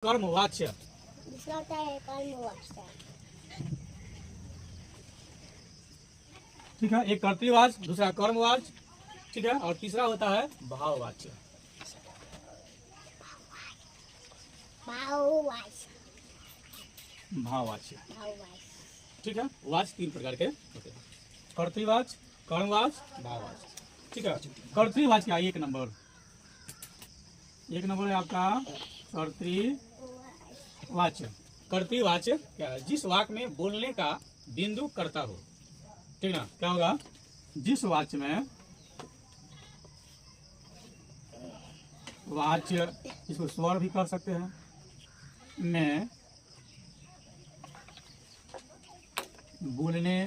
कर्मवाच्य। दूसरा होता है कर्मवाच्य। ठीक है, एक कर्तृवाच्य, दूसरा कर्मवाच्य, ठीक है, और तीसरा होता है भाववाच्य। भाववाच्य। भाववाच्य, भाववाच्य। ठीक है। वाच्य तीन प्रकार के होते हैं, कर्तृवाच्य, कर्मवाच्य, भाववाच्य। ठीक है, कर्तृवाच्य का एक नंबर है आपका कर्तृवाच्य। कर्तृवाच्य क्या है? जिस वाक्य में बोलने का बिंदु कर्ता हो। ठीक ना, क्या होगा? जिस वाच्य में वाच्य, इसको स्वर भी कर सकते हैं, में बोलने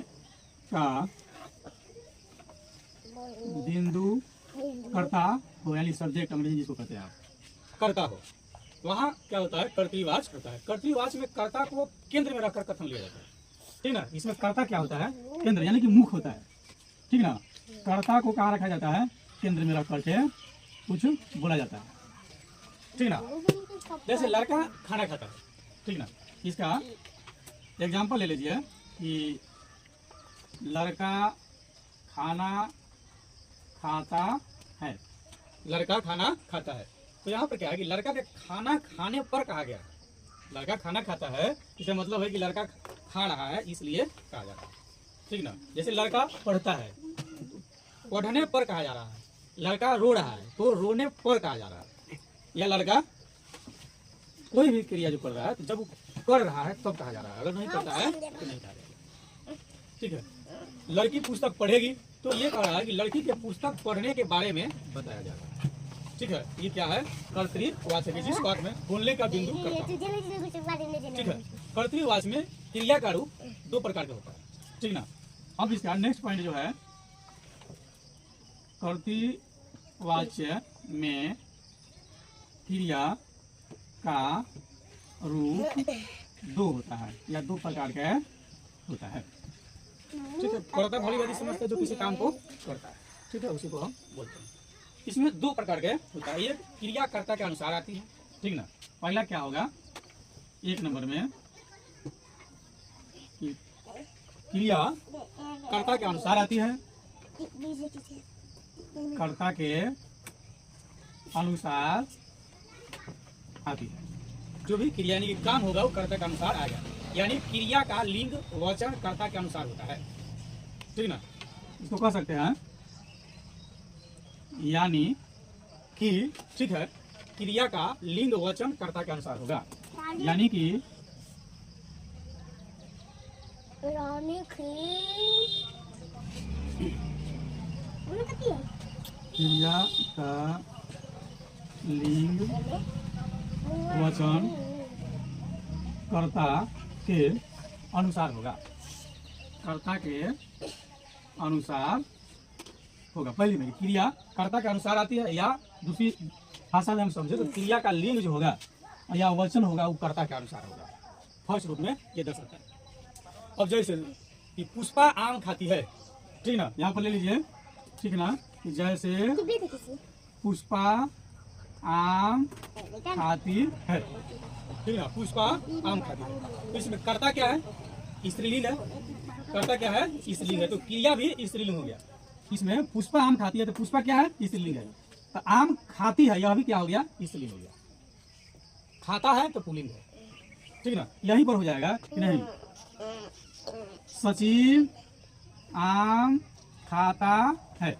का बिंदु कर्ता हो, यानी सब्जेक्ट अंग्रेजी जिसको कहते हैं आप, कर्ता हो, वहाँ क्या होता है? कर्तृवाच्य होता है। कर्तृवाच्य में कर्ता को केंद्र में रखकर कथन लिया जाता है। ठीक ना, इसमें कर्ता क्या होता है? केंद्र, यानी कि मुख होता है। ठीक ना, कर्ता को कहाँ रखा जाता है? केंद्र में रख करके कुछ बोला जाता है। ठीक ना, जैसे लड़का खाना खाता है। ठीक ना, इसका एग्जाम्पल ले लीजिए कि लड़का खाना खाता है। लड़का खाना खाता है, तो यहाँ पर क्या है कि लड़का के खाना खाने पर कहा गया। लड़का खाना खाता है, इसका मतलब है कि लड़का खा रहा है, इसलिए कहा जा रहा है। ठीक ना, जैसे लड़का पढ़ता है, पढ़ने पर कहा जा रहा है। लड़का रो रहा है, तो रोने पर कहा जा रहा है। या लड़का कोई भी क्रिया जो कर रहा है, तो जब वो कर रहा है तब कहा जा रहा है, अगर नहीं करता है तो नहीं कहा जाएगा। ठीक है, लड़की पुस्तक पढ़ेगी, तो ये कह रहा है कि लड़की के पुस्तक पढ़ने के बारे में बताया जा रहा है। ठीक है, ये क्या है? कर्तृवाच्य है, जिस वाक्य में बोलने का बिंदु कर्ता। ठीक है, कर्तृवाच्य में क्रिया का रूप दो प्रकार का होता है। ठीक ना, अब इसका नेक्स्ट पॉइंट जो है, कर्तृवाच्य में क्रिया का रूप दो होता है, या दो प्रकार का होता है। ठीक है, कर्ता भली समझते हैं जो किसी काम को करता है। ठीक है, उसी को हम बोलते हैं। इसमें दो प्रकार के होता है, एक क्रिया कर्ता के अनुसार आती है। ठीक ना, पहला क्या होगा? एक नंबर में क्रिया कर्ता के अनुसार आती है। कर्ता के अनुसार आती है, जो भी क्रिया यानी कि काम होगा वो कर्ता के अनुसार आएगा। यानी क्रिया का लिंग वचन कर्ता के अनुसार होता है। ठीक ना, इसको कह सकते हैं यानी कि, ठीक है, क्रिया का लिंग वचन कर्ता के अनुसार होगा। यानी कि क्रिया का लिंग वचन कर्ता के अनुसार होगा। कर्ता के अनुसार होगा। पहली में क्रिया कर्ता के अनुसार आती है, या दूसरी भाषा में हम समझे तो क्रिया का लिंग जो होगा या वचन होगा वो कर्ता के अनुसार होगा। फर्स्ट रूप में ये दर्शाता है। अब जैसे कि पुष्पा आम खाती है। ठीक ना, यहाँ पर ले लीजिए। ठीक ना, कि जैसे पुष्पा आम खाती है। ठीक है, पुष्पा आम खाती है, तो इसमें कर्ता क्या है? स्त्रीलिंग है। कर्ता क्या है? स्त्रीलिंग है, तो क्रिया भी स्त्रीलिंग हो गया। इसमें पुष्पा आम खाती है, तो पुष्पा क्या है? स्त्रीलिंग है। तो आम खाती है, यह भी क्या हो गया? स्त्रीलिंग हो गया। खाता है तो पुल्लिंग है। ठीक ना, यहीं पर हो जाएगा कि नहीं? सचिन आम खाता है,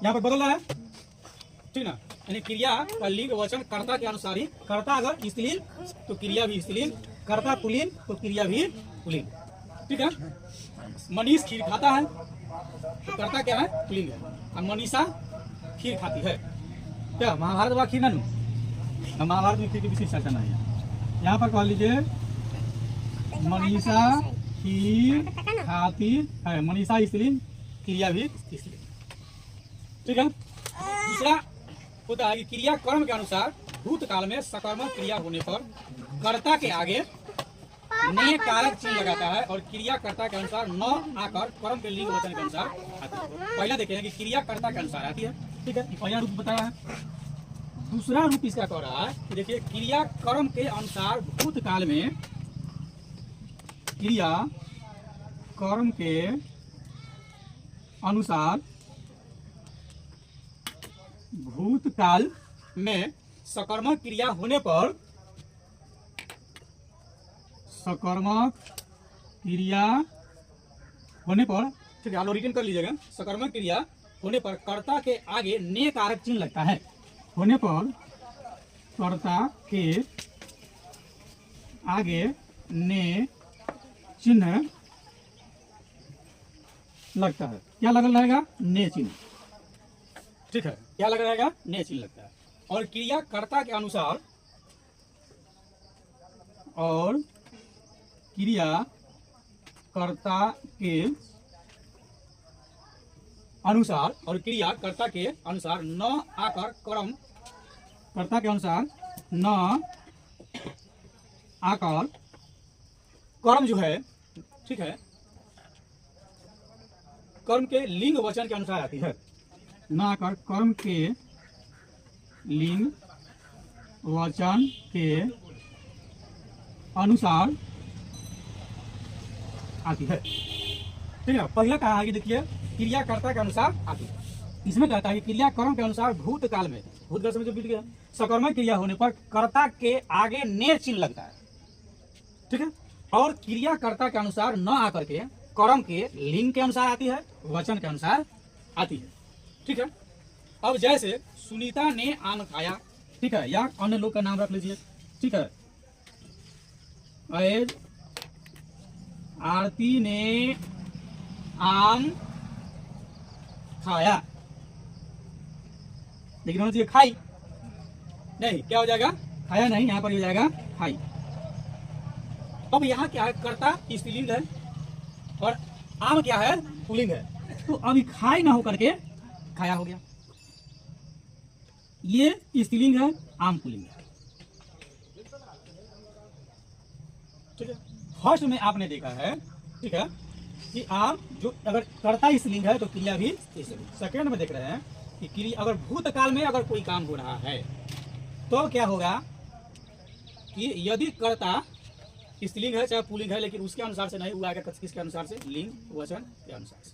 यहाँ पर बदल रहा है। ठीक ना, यानी क्रिया का लिंग वचन कर्ता के अनुसार ही। कर्ता अगर स्त्रीलिंग तो क्रिया भी स्त्रीलिंग, कर्ता पुल्लिंग तो क्रिया भी पुल्लिंग। ठीक है, मनीष खीर खाता है, तो कर्ता क्या है? पुल्लिंग है। और मनीषा खीर खाती है। क्या महाभारत व खीर? ना, महाभारत में खीर की विशेष चर्चा नहीं है। यहाँ पर कह लीजिए मनीषा खीर खाती है। मनीषा स्त्रीलिंग, क्रिया भी स्त्रीलिंग। ठीक है, दूसरा होता है कि क्रिया कर्म के अनुसार भूतकाल में सकर्मक क्रिया होने पर कर्ता के आगे ने कारक चिन्ह लगाता है, और क्रिया कर्ता के अनुसार न आकर कर्म के लिंग वचन के अनुसार आती है। पहला देखें कि क्रिया कर्ता के अनुसार आती है। ठीक है, पहला रूप बताया है। दूसरा रूप इसका कह रहा है कि देखिए क्रिया कर्म के अनुसार भूतकाल में, क्रिया कर्म के अनुसार भूतकाल में सकर्मक क्रिया होने पर, सकर्मक क्रिया होने पर, ठीक है, आप लोग रिटर्न कर लीजिएगा। सकर्मक क्रिया होने पर कर्ता के आगे ने कारक चिन्ह लगता है। होने पर कर्ता के आगे ने चिन्ह लगता है। क्या लगा रहेगा? ने चिन्ह, ठीक है, क्या लगा रहेगा? ने चिन्ह लगता है। और क्रिया कर्ता के अनुसार, और क्रिया कर्ता के अनुसार, और क्रिया कर्ता के अनुसार न आकर कर्म, कर्ता के अनुसार न आकर कर्म जो है, ठीक है, कर्म के लिंग वचन के अनुसार आती है। न आकर कर्म के लिंग वचन के अनुसार आती है, ठीक है। पहला कहा है कि देखिए क्रियाकर्ता के अनुसार आती है। इसमें कहता है कि क्रिया कर्म के अनुसार भूतकाल में, भूतकाल से जो बीत गया, सकर्मक क्रिया होने पर कर्ता के आगे ने चिन्ह लगता है, ठीक है। और क्रियाकर्ता के अनुसार न आकर के कर्म के लिंग के अनुसार आती है, वचन के अनुसार आती है, ठीक है। अब जैसे सुनीता ने आम खाया, ठीक है, या अन्य लोग का नाम रख लीजिए, ठीक है। एज आरती ने आम खाया, लेकिन होना चाहिए खाई, नहीं, क्या हो जाएगा? खाया नहीं, यहाँ पर हो जाएगा खाई। अब यहाँ क्या है? कर्ता स्त्रीलिंग है और आम क्या है? पुल्लिंग है। तो अभी खाई ना होकर के खाया हो गया। ये स्त्रीलिंग है, आम पुल्लिंग है, ठीक है। फर्स्ट में आपने देखा है, ठीक है, कि आप जो अगर कर्ता स्त्रीलिंग है तो क्रिया भी स्त्रीलिंग। सेकंड में देख रहे हैं कि क्रिया अगर भूतकाल में अगर कोई काम हो रहा है तो क्या होगा कि यदि कर्ता स्त्रीलिंग है चाहे पुल्लिंग है, लेकिन उसके अनुसार से नहीं हुआ है, किसके अनुसार से? लिंग वचन के अनुसार से,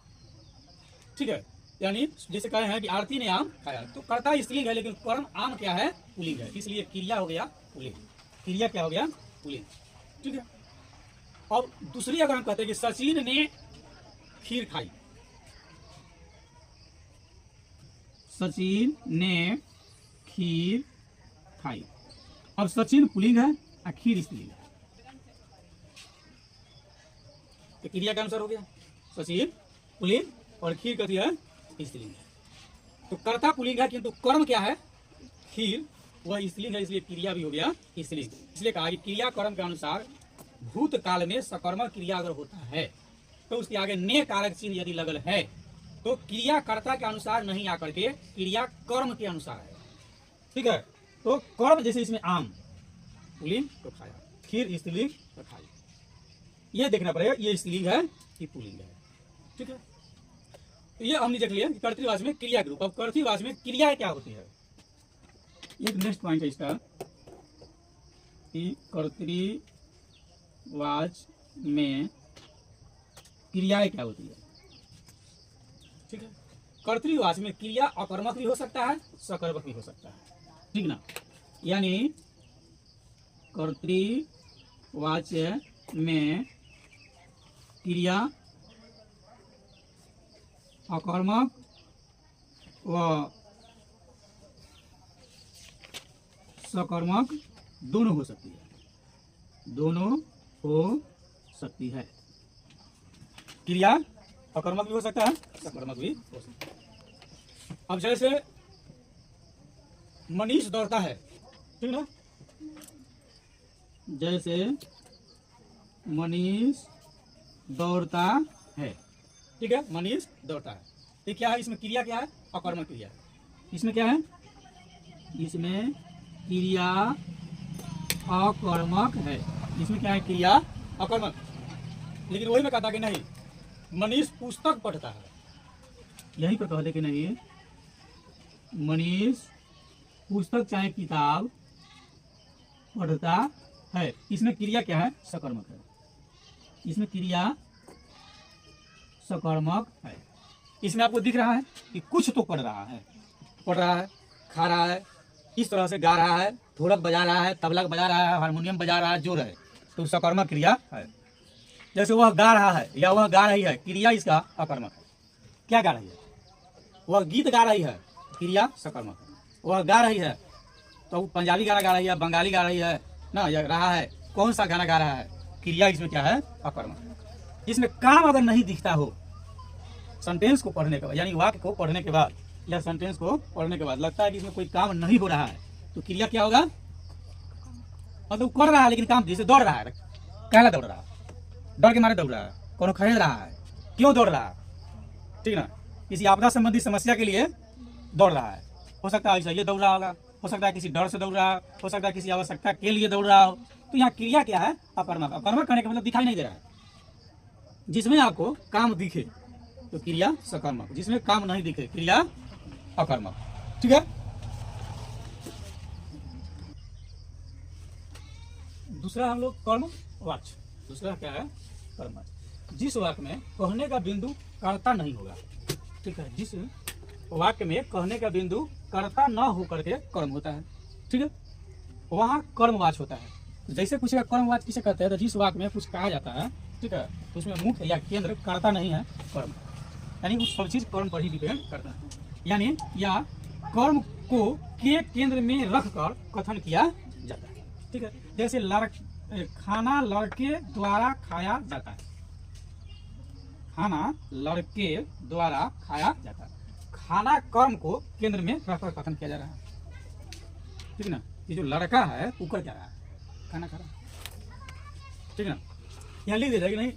ठीक है। यानी जैसे कहे हैं कि आरती ने आम खाया, तो कर्ता स्त्रीलिंग है लेकिन कर्म आम क्या है? पुल्लिंग है, इसलिए क्रिया हो गया पुल्लिंग, क्रिया क्या हो गया? पुल्लिंग, ठीक है। अब दूसरी अगर हम कहते हैं कि सचिन ने खीर खाई, सचिन ने खीर खाई। अब सचिन पुल्लिंग है और खीर स्त्रीलिंग है, तो क्रिया के अनुसार हो गया सचिन पुल्लिंग और खीर कहती है स्त्रीलिंग है। तो कर्ता पुल्लिंग है किंतु कर्म क्या है? खीर, वह स्त्रीलिंग है, इसलिए क्रिया भी हो गया स्त्रीलिंग। इसलिए कहा कि क्रिया कर्म के अनुसार भूतकाल में सकर्मक क्रिया अगर होता है तो उसके आगे ने कारक चिन्ह यदि लगल है तो क्रिया कर्ता के अनुसार नहीं आकर के क्रिया कर्म के अनुसार है, ठीक है। तो कर्म जैसे इसमें आम पुल्लिंग तो खाया, खीर स्त्रीलिंग तो खाई, ये देखना पड़ेगा ये स्त्रीलिंग है कि पुल्लिंग है, ठीक है। तो ये हमने देख लिया कि कर्तृवाच में क्रिया के रूप। अब कर्तृवाच में क्रिया क्या होती है? एक नेक्स्ट पॉइंट है इसका कि कर्तृवाच में क्रियाएं क्या होती है, ठीक है। कर्तृवाच में क्रिया अकर्मक भी हो सकता है, सकर्मक भी हो सकता है, ठीक ना। यानी कर्तृवाच में क्रिया अकर्मक व सकर्मक दोनों हो सकती है, दोनों हो सकती है। क्रिया अकर्मक भी हो सकता है, सकर्मक भी हो सकता है। अब जैसे मनीष दौड़ता है, ठीक ना, जैसे मनीष दौड़ता है, ठीक है, मनीष दौड़ता है, ये क्या है? इसमें क्रिया क्या है? अकर्मक क्रिया। इसमें क्या है? इसमें क्रिया अकर्मक है, इसमें क्या है? क्रिया अकर्मक। लेकिन वही में कहता कि नहीं मनीष पुस्तक पढ़ता है, यहीं पर कहते कि नहीं मनीष पुस्तक चाहे किताब पढ़ता है। इसमें क्रिया क्या है? सकर्मक है। इसमें क्रिया सकर्मक है। इसमें आपको दिख रहा है कि कुछ तो पढ़ रहा है, खा रहा है, इस तरह से गा रहा है, ढोलक बजा रहा है, तबला बजा रहा है, हारमोनियम बजा रहा है, जो रहे तो सकर्मक क्रिया है। जैसे वह गा रहा है या वह गा रही है, क्रिया इसका अकर्मक है। क्या गा रही है? वह गीत गा रही है, क्रिया सकर्मक है। वह गा रही है तो पंजाबी गाना गा रही है, बंगाली गा रही है ना, या रहा है कौन सा गाना गा रहा है, क्रिया इसमें क्या है? अकर्मक। इसमें काम अगर नहीं दिखता हो, सेंटेंस को पढ़ने के बाद यानी वाक्य को पढ़ने के बाद या सेंटेंस को पढ़ने के बाद लगता है कि इसमें कोई काम नहीं हो रहा है, तो क्रिया क्या होगा? मतलब कर रहा है लेकिन काम, जैसे दौड़ रहा है, कहला दौड़ रहा है, डर के मारे दौड़ रहा है, कौन खरीद रहा है, क्यों दौड़ रहा है, ठीक ना, किसी आपदा संबंधी समस्या के लिए दौड़ रहा है। हो सकता है इसलिए दौड़ रहा होगा, हो सकता है किसी डर से दौड़ रहा है, हो सकता है किसी आवश्यकता के लिए दौड़ रहा हो। तो यहाँ क्रिया क्या है? अकर्मक। अकर्मक करने का मतलब दिखाई नहीं दे रहा है। जिसमें आपको काम दिखे तो क्रिया सकर्मक, जिसमें काम नहीं दिखे क्रिया अकर्मक। ठीक है। दूसरा हम लोग कर्मवाच्य। दूसरा क्या है? कर्मवाच्य। जिस वाक्य में कहने का बिंदु कर्ता नहीं होगा, ठीक है, जिस वाक्य में कहने का बिंदु कर्ता न होकर के कर्म होता है, ठीक है, वहाँ कर्मवाच्य होता है। जैसे कुछ का कर्मवाच्य किसे कहते हैं? तो जिस वाक्य में कुछ कहा जाता है, ठीक है, तो उसमें मुख्य या केंद्र कर्ता नहीं है, कर्म, यानी उस सब चीज कर्म पर ही डिपेंड करता है, यानी या कर्म को के केंद्र में रखकर कथन किया जाता है। ठीक है, जैसे खाना लड़के द्वारा खाया जाता है, खाना लड़के द्वारा खाया जाता है। खाना कर्म को केंद्र में रखकर कथन किया जा रहा है, ठीक है ना। ये जो लड़का है वो कर क्या रहा है? खाना खा रहा है, ठीक है ना। यहाँ लिख दिया जाए कि नहीं,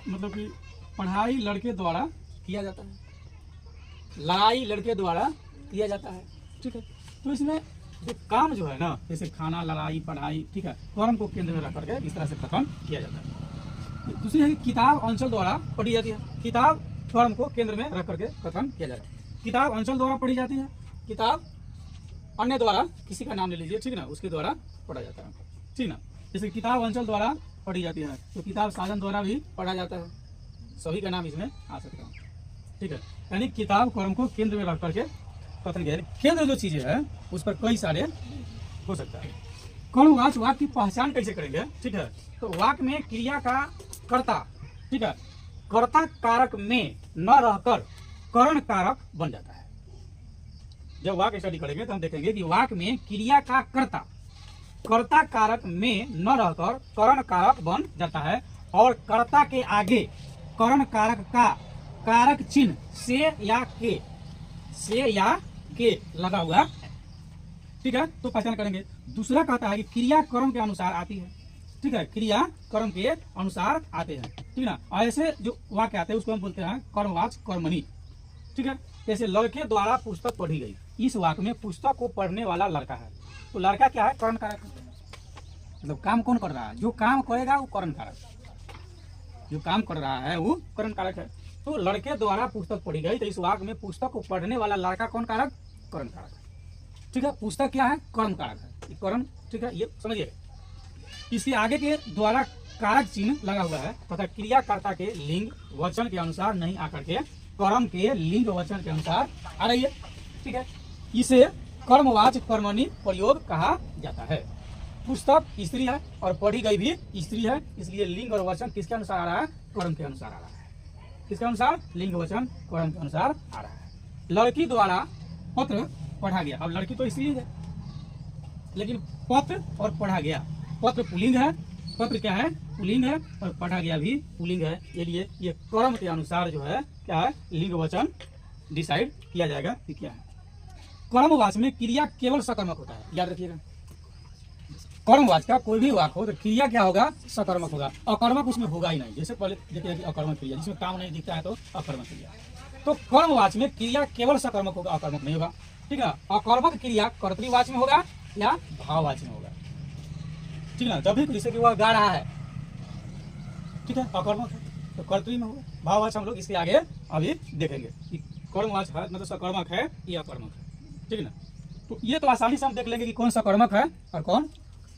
मतलब कि पढ़ाई लड़के द्वारा किया जाता है, लड़ाई लड़के द्वारा किया जाता है, ठीक है। तो इसमें जो काम जो है ना, जैसे खाना, लड़ाई, पढ़ाई, ठीक है, कर्म को केंद्र में रख करके इस तरह से कथन किया जाता है। दूसरी है कि किताब अंचल द्वारा पढ़ी जाती है। किताब कर्म को केंद्र में रख करके कथन किया जाता है। किताब अंचल द्वारा पढ़ी जाती है, किताब अन्य द्वारा, किसी का नाम ले लीजिए, ठीक है ना, उसके द्वारा पढ़ा जाता है, ठीक ना। जैसे किताब अंचल द्वारा पढ़ी जाती है तो किताब साधन द्वारा भी पढ़ा जाता है, सभी का नाम इसमें आ सकता है, ठीक है। यानी किताब कर्म को केंद्र में रख करके कथन किया। केंद्र जो चीजें है उस पर कई सारे हो सकता है। कर्मवाच्य वाक्य की पहचान कैसे करेंगे? ठीक है, तो वाक्य में क्रिया का कर्ता, ठीक है, कर्ता कारक में न रहकर करण कारक बन जाता है। जब वाक्य स्टडी करेंगे तो हम देखेंगे कि वाक्य में क्रिया का कर्ता कारक में न रहकर करण कारक बन जाता है, और कर्ता के आगे करण कारक का कारक चिन्ह से या के लगा हुआ है, ठीक है, तो पहचान करेंगे। दूसरा कहता है कि क्रिया कर्म के अनुसार आती है, ठीक है, क्रिया कर्म के अनुसार आते हैं, ठीक है ना। ऐसे जो वाक्य आते हैं उसको हम बोलते हैं कर्मवाच्य कर्मणि, ठीक है। जैसे लड़के द्वारा पुस्तक पढ़ी गई, इस वाक्य में पुस्तक को पढ़ने वाला लड़का है, तो लड़का क्या है? करण कारक, मतलब काम कौन कर रहा है? जो काम करेगा वो करण कारक, जो काम कर रहा है वो करण कारक है। तो लड़के द्वारा पुस्तक पढ़ी गई, तो इस वाक्य में पुस्तक को पढ़ने वाला लड़का कौन कारक? करण कारक, ठीक है। पुस्तक क्या है? कर्म कारक है, कर्म, ठीक है, ये समझिए। इसके आगे के द्वारा कारक चिन्ह लगा हुआ है तथा क्रियाकर्ता के लिंग वचन के अनुसार नहीं आकर के कर्म के लिंग वचन के अनुसार आ रही है, ठीक है। इसे कर्मवाच्य कर्मणि प्रयोग कहा जाता है। पुस्तक स्त्री है और पढ़ी गई भी स्त्री है, इसलिए लिंग और वचन किसके अनुसार आ रहा है? कर्म के अनुसार आ रहा है। किसके अनुसार? लिंग वचन कर्म के अनुसार आ रहा है। लड़की द्वारा पत्र पढ़ा गया, अब लड़की तो स्त्री है लेकिन पत्र और पढ़ा गया, पत्र पुल्लिंग है, पत्र क्या है? पुल्लिंग है, और पढ़ा गया भी पुल्लिंग है, इसलिए ये कर्म के अनुसार जो है क्या है? लिंग वचन डिसाइड किया जाएगा कि क्या है। कर्मवाच्य में क्रिया केवल सकर्मक होता है, याद रखिएगा। कर्मवाच्य का कोई भी वाक्य हो तो क्रिया क्या होगा? सकर्मक होगा, अकर्मक उसमें होगा ही नहीं। जैसे पहले देखिए कि अकर्मक क्रिया, जिसमें काम नहीं दिखता है तो अकर्मक क्रिया। तो कर्मवाच्य में क्रिया केवल सकर्मक होगा, अकर्मक नहीं होगा, ठीक है। अकर्मक क्रिया कर्तृवाच्य में होगा या भाववाच्य में होगा, ठीक है। जब भी जैसे कि वह गा रहा है, ठीक है, अकर्मक है तो कर्तृ में होगा। भाववाच्य हम लोग इसके आगे अभी देखेंगे कि कर्मवाच्य है मतलब सकर्मक है या अकर्मक है, ठीक है ना। तो ये तो आसानी से हम देख लेंगे कि कौन सकर्मक है और कौन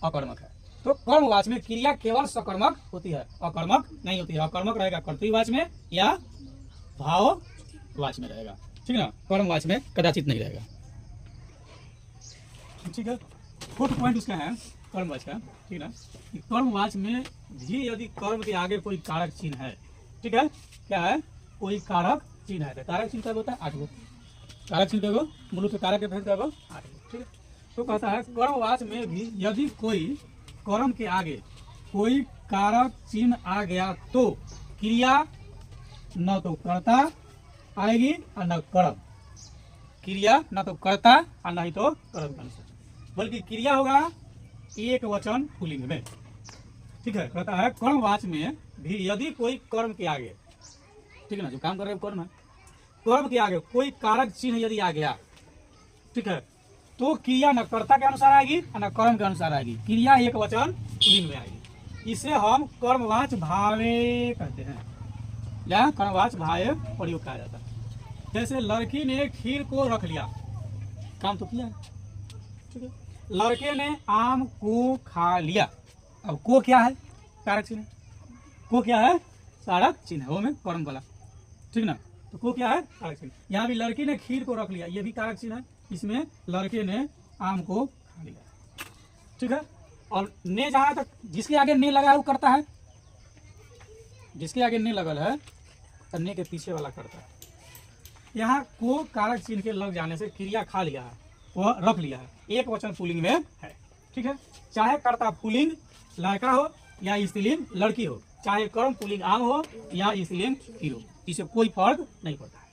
अकर्मक है। तो कर्मवाच में क्रिया केवल सकर्मक होती है, अकर्मक नहीं होती है। अकर्मक रहेगा कर्तृवाच में या भाववाच में रहेगा, ठीक है ना, कर्मवाच में कदाचित नहीं रहेगा। ठीक है, फोर्थ पॉइंट उसका है कर्मवाच का, ठीक है ना, कि कर्मवाच में भी यदि कर्म के आगे कोई कारक चिन्ह है, ठीक है, क्या है, कोई कारक चिन्ह है। तो कारक चिन्ह कब होता है? 8 गो। कारक चिन्ह कब? मूल के कारक के भेद कब? 8 गो, ठीक है। तो कहता है कर्मवाच में भी यदि कोई कर्म के आगे कोई कारक चिन्ह आ गया तो क्रिया न तो कर्ता आएगी और न कर्म। क्रिया न तो कर्ता और न ही तो कर्म का अनुसार, बल्कि क्रिया होगा एक वचन पुल्लिंग में, ठीक है। कहता है कर्मवाच में भी यदि कोई कर्म के आगे, ठीक है ना, जो काम कर रहे हो कर्म है, कर्म के आगे कोई कारक चिन्ह यदि आ गया, ठीक है, तो क्रिया न कर्ता के अनुसार आएगी और न कर्म के अनुसार आएगी। क्रिया एक वचन पुल्लिंग में आएगी। इसे हम कर्मवाच भावे कहते हैं, या कर्मवाच भावे प्रयोग कहा जाता है। जैसे लड़की ने खीर को रख लिया, काम तो किया है, ठीक है। लड़के ने आम को खा लिया। अब को क्या है? कारक चिन्ह। को क्या है? कारक चिन्ह, वो में कर्म वाला, ठीक ना। तो को क्या है? कारक चिन्ह। यहाँ भी लड़की ने खीर को रख लिया, ये भी कारक चिन्ह है। इसमें लड़के ने आम को खा लिया, ठीक है। और ने जहां तक जिसके आगे ने लगा है वो करता है, जिसके आगे ने लगल है तो ने के पीछे वाला करता है। यहाँ को कारक चिन्ह के लग जाने से क्रिया खा लिया है, वह रख लिया है, एक वचन पुल्लिंग में है, ठीक है। चाहे कर्ता पुल्लिंग लड़का हो या स्त्रीलिंग लड़की हो, चाहे कर्म पुल्लिंग आम हो या स्त्रीलिंग खीर हो, इसे कोई फर्क नहीं पड़ता है,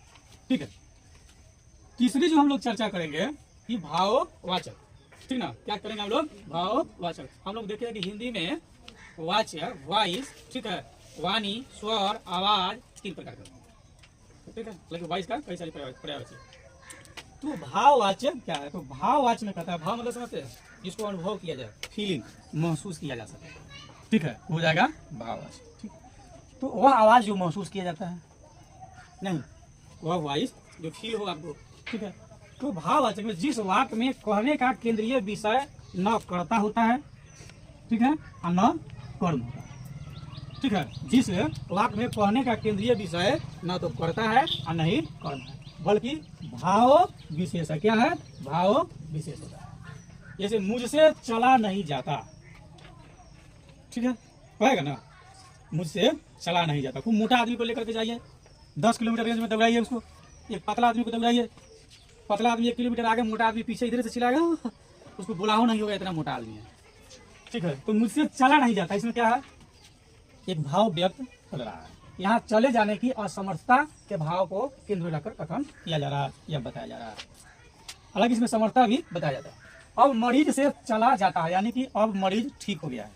ठीक है। तीसरी जो हम लोग चर्चा करेंगे कि भाववाचक, ठीक ना। क्या करेंगे हम लोग? भाववाचक। हम लोग देखेंगे कि हिंदी में वाच्य, वॉइस, ठीक है, वाणी, स्वर, आवाज 3 प्रकार का, ठीक है। लेकिन वॉइस का कई सारे पर्यायवाची। तो भाववाच्य क्या है? तो भाववाच्य में कहता है, भाव मतलब समझते हैं, जिसको अनुभव किया जाए, फीलिंग महसूस किया जा सके, ठीक है, हो जाएगा भाववाच्य, ठीक। तो वह आवाज जो महसूस किया जाता है, नहीं वह वॉइस जो फील हो आपको, ठीक है। तो भाववाचक में जिस वाक्य में कहने का केंद्रीय विषय न कर्ता होता है, ठीक है, और न कर्म होता है, ठीक है। जिस वाक्य में कहने का केंद्रीय विषय न तो कर्ता है और न ही कर्म है, बल्कि भाव विशेष है। क्या है? भाव विशेष होता है। जैसे मुझसे चला नहीं जाता, ठीक है, कहेगा ना, मुझसे चला नहीं जाता। खूब मोटा आदमी को लेकर के जाइए, 10 किलोमीटर रेंज में दौड़ाइए उसको, एक पतला आदमी को दौड़ाइए, पतला आदमी 1 किलोमीटर आगे, मोटा आदमी पीछे इधर से चिल्लाएगा, उसको बुलाओ नहीं होगा, इतना मोटा आदमी है, ठीक है। तो मुझसे चला नहीं जाता, इसमें क्या है? एक भाव व्यक्त कर रहा है। यहाँ चले जाने की असमर्थता के भाव को केंद्र में रखकर कथन किया जा रहा है या बताया जा रहा है। हालांकि इसमें समर्थता भी बताया जाता है। अब मरीज से चला जाता है, यानी कि अब मरीज ठीक हो गया है,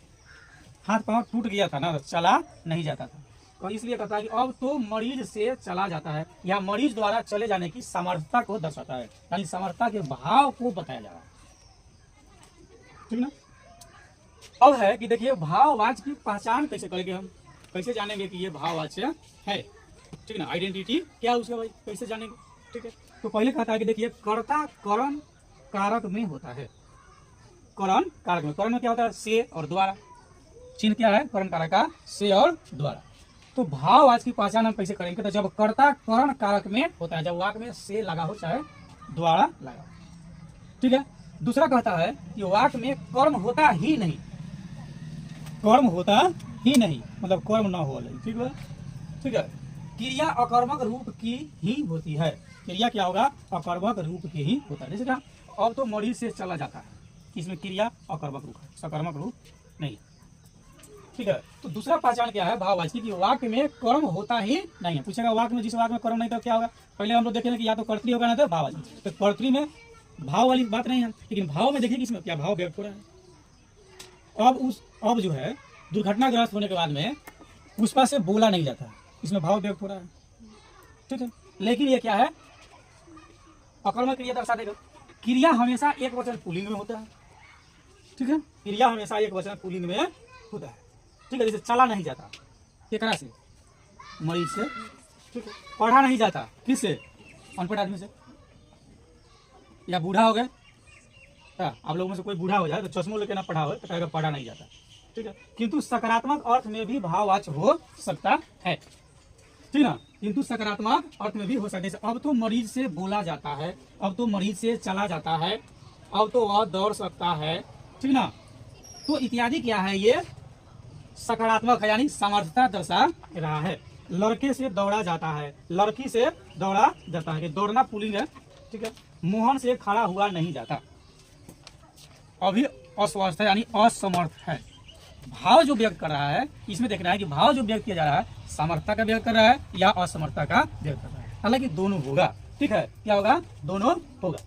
हाथ पांव टूट गया था ना, चला नहीं जाता था, तो इसलिए कहता है कि अब तो मरीज से चला जाता है, या मरीज द्वारा चले जाने की समर्थता को दर्शाता है, यानी समर्थता के भाव को बताया जा रहा है, ठीक ना। अब है कि देखिए भाववाच्य की पहचान कैसे करेंगे हम, कैसे जानेंगे कि ये भाववाच्य है, ठीक ना। आइडेंटिटी क्या है उसका भाई, कैसे जानेंगे, ठीक है। तो पहले कहता है कि देखिए कर्ता कर्म कारक में होता है, कर्म कारक में, कर्म में क्या होता है? से और द्वारा। चिन्ह क्या है? कर्म कारक का से और द्वारा। तो भाववाच्य की पहचान हम कैसे करेंगे? तो जब कर्ता कर्ण कारक में होता है, जब वाक्य में से लगा हो चाहे द्वारा लगा हो, ठीक है। दूसरा कहता है कि वाक्य में कर्म होता ही नहीं, कर्म होता ही नहीं मतलब कर्म ना हो, ठीक है, ठीक है। क्रिया अकर्मक रूप की ही होती है। क्रिया क्या होगा? अकर्मक रूप की ही होता है। जैसे क्या, अब तो मरीज से चला जाता है, इसमें क्रिया अकर्मक रूप है, सकर्मक रूप नहीं, ठीक है। तो दूसरा पहचान क्या है भाववाच्य की? वाक्य में कर्म होता ही नहीं है। पूछेगा वाक्य में, जिस वाक्य में कर्म नहीं तो क्या होगा? पहले हम लोग देखेंगे कि या तो कर्तृ होगा ना तो भाववाच्य। तो कर्तृ में भाव वाली बात नहीं है, लेकिन भाव में देखिए कि इसमें क्या भाव व्यक्त हो रहा है। अब जो है दुर्घटनाग्रस्त होने के बाद में पुष्पा से बोला नहीं जाता, इसमें भाव व्यक्त हो रहा है, ठीक है। लेकिन ये क्या है? अकर्मक क्रिया दर्शा देगा। क्रिया हमेशा एक वचन पुल्लिंग में होता है, ठीक है। क्रिया हमेशा एक वचन पुल्लिंग में होता है, ठीक है। जैसे चला नहीं जाता, केकरा से? मरीज से, ठीक है। पढ़ा नहीं जाता, किससे? अनपढ़ आदमी से, या बूढ़ा हो गए आप लोगों में से कोई बूढ़ा हो जाए तो चश्मों लेके ना पढ़ा हो तो कहेगा पढ़ा नहीं जाता, ठीक है। किंतु सकारात्मक अर्थ में भी भाववाच्य हो सकता है, ठीक ना। किंतु सकारात्मक अर्थ में भी हो सकता है। जैसे अब तो मरीज से बोला जाता है, अब तो मरीज से चला जाता है, अब तो वह दौड़ सकता है, ठीक ना। तो इत्यादि क्या है, ये सकारात्मक है, यानी सामर्थ्यता दर्शा रहा है। लड़के से दौड़ा जाता है, लड़की से दौड़ा जाता है, दौड़ना पुल्लिंग है, ठीक है। मोहन से खड़ा हुआ नहीं जाता, अभी अस्वस्थ है यानी असमर्थ है। भाव जो व्यक्त कर रहा है, इसमें देखना है कि भाव जो व्यक्त किया जा रहा है सामर्थ्यता का व्यक्त कर रहा है या असमर्थता का व्यक्त कर रहा है। हालांकि दोनों होगा, ठीक है। क्या होगा, दोनों होगा।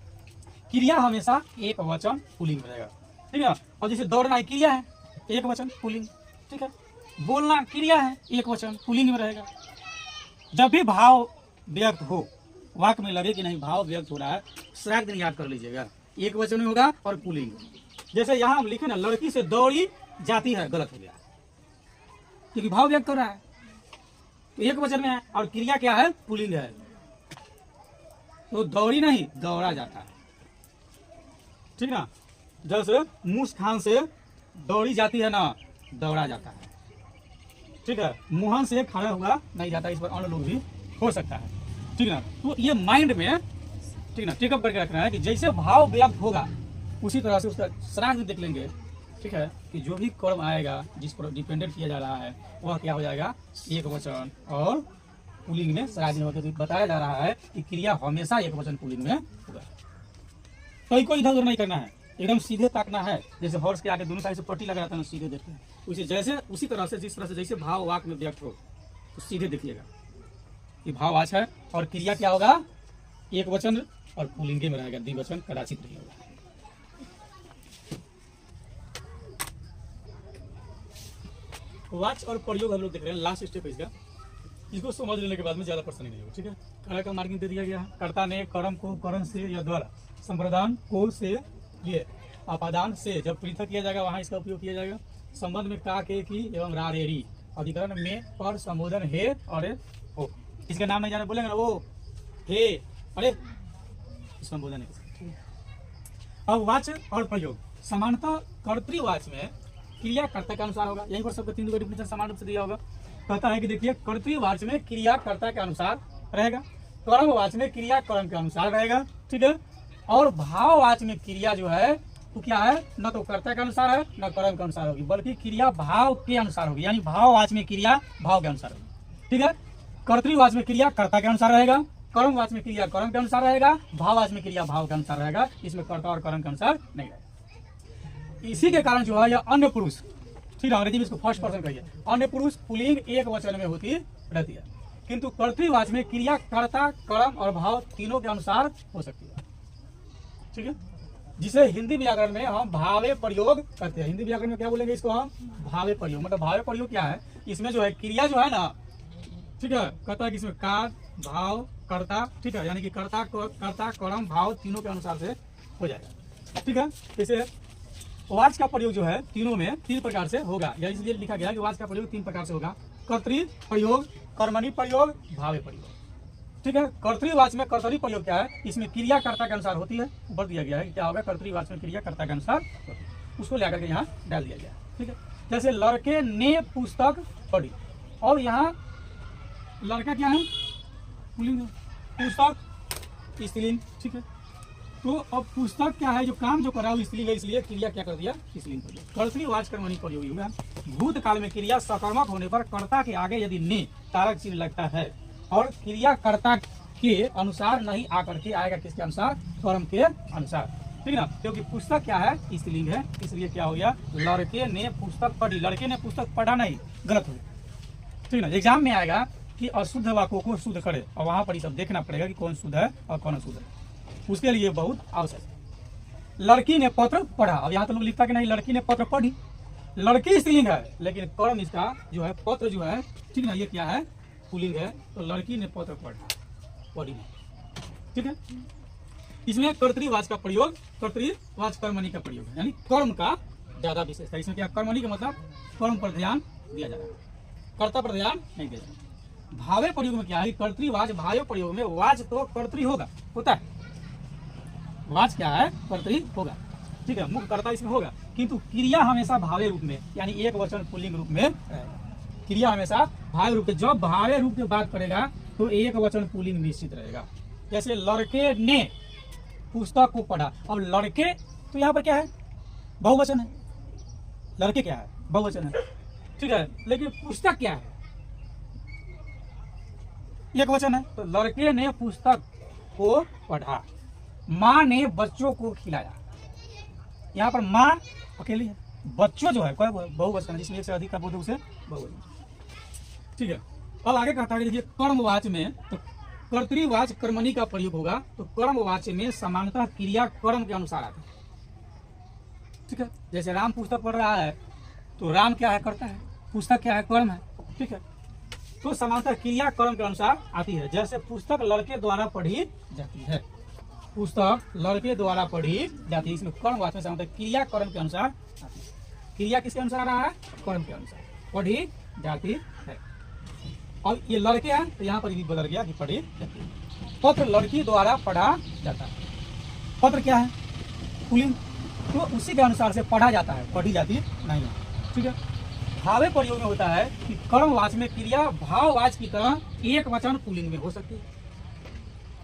क्रिया हमेशा एक वचन पुल्लिंग में रहेगा, ठीक है। और जैसे दौड़ना एक क्रिया है, एक वचन पुल्लिंग, ठीक है। बोलना क्रिया है, एक वचन पुल्लिंग में रहेगा। जब भी भाव व्यक्त हो, वाक्य में लगे कि नहीं भाव व्यक्त हो रहा है, सारा दिन याद कर लीजिएगा, एक वचन में होगा और पुल्लिंग। जैसे यहाँ हम लिखे ना, लड़की से दौड़ी जाती है, गलत हो गया क्योंकि भाव व्यक्त कर रहा है, तो एक वचन में है और क्रिया क्या है, पुल्लिंग है, तो दौड़ी नहीं दौड़ा जाता है, ठीक ना। जैसे मुस्कान से दौड़ी जाती है ना, दौड़ा जाता है, ठीक है। मोहन से खड़ा हुआ नहीं जाता, इस पर अन्य लोग भी हो सकता है, ठीक ना। तो ये माइंड में, ठीक ना, टेकअप करके रखना है कि जैसे भाव व्यक्त होगा उसी तरह से उसका सारांश में देख लेंगे, ठीक है, कि जो भी कर्म आएगा जिस पर डिपेंडेंट किया जा रहा है वह क्या हो जाएगा, एक वचन और पुल्लिंग में सारा दिन होकर बताया जा रहा है कि क्रिया हमेशा एक वचन पुल्लिंग में होगा। कोई कोई इधर उधर नहीं करना है, एकदम सीधे ताकना है। जैसे हॉर्स के आगे दोनों साइड से पट्टी लगा रहता है, सीधे देखते हैं, उसी जैसे उसी तरह से जिस तरह से जैसे भाव वाक्य में व्यक्त हो तो सीधे देखिएगा कि भाववाच्य है और क्रिया क्या होगा, एक वचन और पुल्लिंग में रहेगा, द्विवचन कदाचित नहीं होगा। वाच और प्रयोग हम लोग देख रहे हैं, लास्ट स्टेप है इसका। इसको समझ लेने के बाद में ज्यादा परेशानी नहीं होगी, ठीक है। कार्य का मार्किंग दे दिया गया है। कर्ता ने कर्म को करण से या द्वारा, संप्रदान को से, ये अपादान से जब पृथक किया जाएगा वहां इसका उपयोग किया जाएगा। संबंध में का के की एवं रा रे री, अधिकरण में पर संबोधन हे और हो। इसका नाम नहीं जाने बोलेंगे ना, वो हे अरे संबोधन है। अब वाच्य और प्रयोग, समानतः कर्तृवाच में क्रिया कर्ता के अनुसार होगा, यहीं पर सबको तीन डिफिनेशन समान रूप से दिया होगा। कहता है कि देखिए कर्तृवाच में क्रिया कर्ता के अनुसार रहेगा, कर्मवाच में क्रिया कर्म के अनुसार रहेगा, ठीक है। और भाववाच में क्रिया जो है तो क्या है, न तो कर्ता के अनुसार है न कर्म के अनुसार होगी, बल्कि क्रिया भाव के अनुसार होगी, यानी भाववाच में क्रिया भाव के अनुसार होगी, ठीक है। कर्तृवाच में क्रिया कर्ता के अनुसार रहेगा, कर्मवाच में क्रिया कर्म के अनुसार रहेगा, भाववाच में क्रिया भाव के अनुसार रहेगा, इसमें कर्ता और कर्म के अनुसार नहीं रहेगा। इसी के कारण जो है यह अन्य पुरुष, ठीक है, अंग्रेजी में इसको फर्स्ट पर्सन कहिए, अन्य पुरुष पुल्लिंग एक वचन में होती रहती है, किंतु कर्तृवाच में क्रिया कर्ता कर्म और भाव तीनों के अनुसार हो सकती है, ठीक है। जिसे हिंदी व्याकरण में हम भावे प्रयोग करते हैं। हिंदी व्याकरण में क्या बोलेंगे इसको हम, भावे प्रयोग। मतलब भावे प्रयोग क्या है, इसमें जो है क्रिया जो है ना, ठीक है, कहता है कि इसमें कार भाव कर्ता, ठीक है, यानी कि कर्ता कर्म भाव तीनों के अनुसार से हो जाएगा, ठीक है। जैसे वाच का प्रयोग जो है तीनों में तीन प्रकार से होगा, या इसलिए लिखा गया कि वाच का प्रयोग तीन प्रकार से होगा, कर्तृ प्रयोग, कर्मणि प्रयोग, भावे प्रयोग, ठीक है। कर्तृवाच में कर्तरी प्रयोग क्या है, इसमें क्रिया कर्ता के अनुसार होती है, ऊपर दिया गया है कि क्या होगा, कर्तृवाच में क्रिया कर्ता के अनुसार होती है, उसको लेकर के यहाँ डाल दिया गया, ठीक है। जैसे लड़के ने पुस्तक पढ़ी, और यहाँ लड़का क्या है, पुल्लिंग, पुस्तक स्त्रीलिंग, ठीक है। तो अब पुस्तक क्या है, जो काम जो करा वो स्त्रीलिंग है, इसलिए क्रिया क्या कर दिया, स्त्रीलिंग कर दिया। कर्तृवाच कर्मणि प्रयोग हुआ। भूतकाल में क्रिया सकर्मक होने पर कर्ता के आगे यदि ने कारक चिन्ह लगता है और क्रिया कर्ता के अनुसार नहीं आकर के आएगा, किसके अनुसार, कर्म के अनुसार, ठीक है ना। क्योंकि पुस्तक क्या है, स्त्रीलिंग है, इसलिए क्या हो गया, लड़के ने पुस्तक पढ़ी। लड़के ने पुस्तक पढ़ा नहीं, गलत हो गया, ठीक है ना। एग्जाम में आएगा कि अशुद्ध वाक्यों को शुद्ध करे, और वहां पर ये सब देखना पड़ेगा कि कौन शुद्ध है और कौन अशुद्ध है, उसके लिए बहुत आवश्यक है। लड़की ने पत्र पढ़ा, अब यहाँ तो लोग लिखता कि नहीं लड़की ने पत्र पढ़ी, लड़की स्त्रीलिंग है, लेकिन कर्म इसका जो है पत्र जो है, ठीक ना, ये क्या है, पुल्लिंग है, तो लड़की ने पत्र पढ़ा, पढ़ी, ठीक है। इसमें कर्तृवाच का प्रयोग, कर्तृवाच कर्मणि का प्रयोग है, यानी कर्म का ज्यादा विशेष है। इसमें क्या, कर्मणि का मतलब कर्म पर ध्यान दिया जा रहा है, कर्ता पर ध्यान नहीं दिया जा रहा। भावे प्रयोग में क्या है, कर्तृवाच भावे प्रयोग में वाच तो कर्तृ होगा, होता है, वाच क्या है, कर्तृ होगा, ठीक है, मुख्य कर्ता इसमें होगा, किंतु क्रिया हमेशा भावे रूप में यानी एक वचन पुल्लिंग रूप में रहेगा। क्रिया हमेशा भावे रूप में, जब भावे रूप में बात करेगा तो एक वचन पुल्लिंग निश्चित रहेगा। जैसे लड़के ने पुस्तक को पढ़ा, अब लड़के तो यहाँ पर क्या है, बहुवचन है, लड़के क्या है, बहुवचन है, ठीक है, लेकिन पुस्तक क्या है, एक वचन है। तो लड़के ने पुस्तक को पढ़ा, माँ ने बच्चों को खिलाया, यहाँ पर माँ अकेली है, बच्चों जो है बहुवचन है, जिसमें एक से अधिक का बोध उसे बहुवचन, ठीक है। अब आगे कहता है, देखिए कर्मवाच्य में तो कर्तृवाच्य कर्मणि का प्रयोग होगा, तो कर्मवाच्य में सामान्यतः क्रिया कर्म के अनुसार आता है, ठीक है। जैसे राम पुस्तक पढ़ रहा है तो राम क्या है, करता है, पुस्तक क्या है, कर्म है, ठीक है। तो सामान्यतः क्रिया कर्म के अनुसार आती है। जैसे पुस्तक लड़के द्वारा पढ़ी जाती है, पुस्तक लड़के द्वारा पढ़ी जाती है, इसमें कर्मवाच्य में सामान्यतः क्रिया कर्म के अनुसार आती है। क्रिया किसके अनुसार आ रहा है, कर्म के अनुसार पढ़ी जाती है। और ये लड़के हैं तो यहाँ पर भी बदल गया कि पढ़ी जाती है। पत्र लड़की द्वारा पढ़ा जाता है, पत्र क्या है, पुल्लिंग, तो उसी के अनुसार से पढ़ा जाता है, पढ़ी जाती नहीं है, ठीक है। भावे प्रयोग में होता है कि कर्मवाच्य में क्रिया भाववाच्य की तरह एक वचन पुल्लिंग में हो सकती है,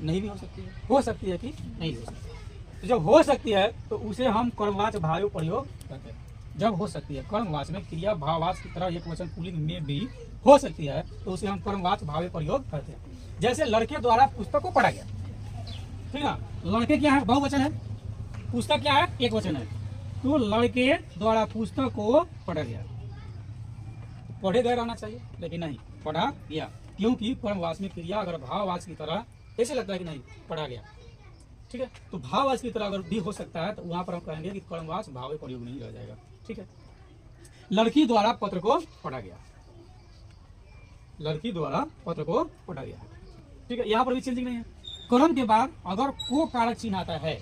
नहीं भी हो सकती है, हो सकती है कि नहीं हो सकती है। तो जब हो सकती है तो उसे हम कर्मवाच्य भाव प्रयोग करते हैं। जब हो सकती है कर्मवाच्य में क्रिया भाववाच्य की तरह एक वचन पुल्लिंग में भी हो सकती है तो उसे हम कर्मवाच्य भाव प्रयोग करते हैं। जैसे लड़के द्वारा पुस्तक को पढ़ा गया, ठीक है, लड़के क्या है, बहुवचन है, पुस्तक क्या है, एक वचन है, तो लड़के द्वारा पुस्तक को पढ़ा गया, पढ़े गए रहना चाहिए लेकिन नहीं, पढ़ा गया, क्योंकि कर्मवाच्य में क्रिया अगर भाववाच्य की तरह ऐसे लगता है कि नहीं पढ़ा गया, ठीक है, तो भाववाच्य की तरह अगर भी हो सकता है तो वहां पर हम कहेंगे कि कर्मवाच्य भाव प्रयोग नहीं रह जाएगा, ठीक है। लड़की द्वारा पत्र को पढ़ा गया, लड़की द्वारा पत्र को पढ़ा गया, ठीक है, यहाँ पर भी चेंजिंग नहीं है। कर्म के बाद अगर को कारक चिन्ह आता है,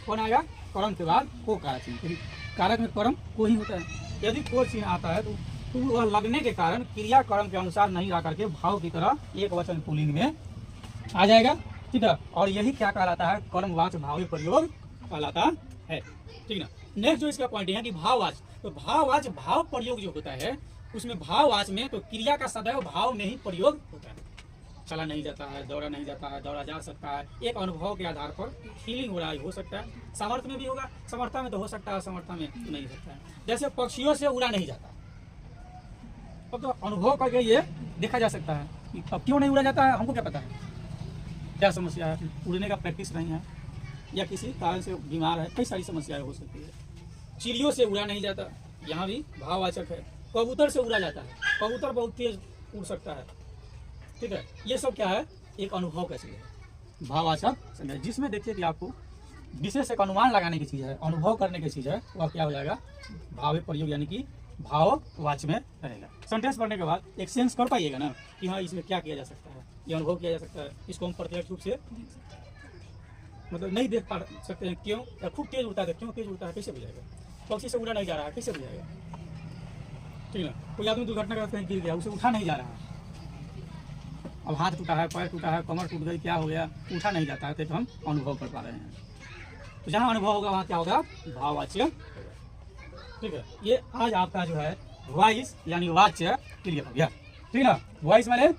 कौन आएगा, कर्म के बाद को कारक चिन्ह, कारक में कर्म को ही होता है। यदि को चिन्ह आता है तो वह लगने के कारण क्रिया कर्म के अनुसार नहीं रह करके भाव की तरह एक वचन पुल्लिंग में आ जाएगा, ठीक है। और यही क्या कहलाता है, कर्मवाच्य भावी प्रयोग कहलाता है, ठीक ना। नेक्स्ट जो इसका पॉइंट है कि भाववाच्य, तो भाववाच्य भाव प्रयोग जो होता है उसमें भाववाच्य में तो क्रिया का सदैव भाव में ही प्रयोग होता है। चला नहीं जाता है, दौड़ा नहीं जाता है, दौड़ा जा सकता है, एक अनुभव के आधार पर फीलिंग हो रहा है, हो सकता है, सामर्थ्य में भी होगा, समर्था में तो हो सकता है, समर्था में नहीं हो सकता है। जैसे पक्षियों से उड़ा नहीं जाता, अब तो अनुभव करके ये देखा जा सकता है कि अब क्यों नहीं उड़ा जाता है, हमको क्या पता है, क्या समस्या है, उड़ने का प्रैक्टिस नहीं है या किसी कारण से बीमार है, कई सारी समस्याएं हो सकती है। चिड़ियों से उड़ा नहीं जाता, यहाँ भी भाववाचक है। कबूतर से उड़ा जाता है, कबूतर बहुत तेज उड़ सकता है, ठीक है। ये सब क्या है, एक अनुभव कैसे है, भाववाचक संज्ञा, जिसमें देखिए कि आपको विशेष एक अनुमान लगाने की चीज़ है, अनुभव करने की चीज़ है, वह क्या हो जाएगा, भाव प्रयोग यानी कि भाववाच्य में रहेगा। सेंटेंस पढ़ने के बाद एक सेंस कर पाइएगा ना कि हाँ इसमें क्या किया जा सकता है, ये अनुभव किया जा सकता है, इसको हम प्रत्यक्ष रूप से मतलब नहीं देख पा सकते हैं, क्यों, या खूब तेज उड़ता है, क्यों तेज उड़ता है, कैसे बुझाएगा, पक्षी से उड़ा नहीं जा रहा है, कैसे बुझाएगा, ठीक है। कोई आदमी दुर्घटना करते हैं, गिर गया, उसे उठा नहीं जा रहा है, अब हाथ टूटा है, पैर टूटा है, कमर टूट गई, क्या हो गया, उठा नहीं जाता है, तो हम अनुभव कर पा रहे हैं। तो जहाँ अनुभव होगा वहाँ क्या होगा, भाववाच्य, ठीक है। ये आज आपका जो है वॉइस यानी वाच्य क्लियर हो गया, ठीक है ना। वॉइस माने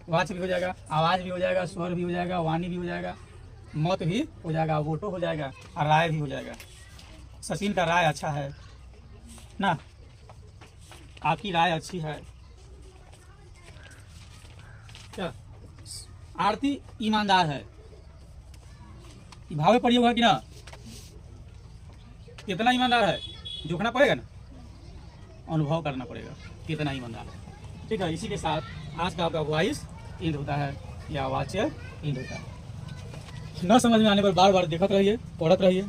वाच्य भी हो जाएगा, आवाज भी हो जाएगा, स्वर भी हो जाएगा, वाणी भी हो जाएगा, मत भी हो जाएगा, वोटो हो जाएगा, और राय भी हो जाएगा। सचिन का राय अच्छा है ना, आपकी राय अच्छी है, क्या, आरती ईमानदार है, भाव प्रयोग है कि ना, कितना ईमानदार है, जोखना पड़ेगा ना, अनुभव करना पड़ेगा कितना ईमानदार है, ठीक है। इसी के साथ आज का आपका वॉइस एंड होता है या वाच्य एंड होता है। न समझ में आने पर बार बार देखते रहिए, पढ़ते रहिए।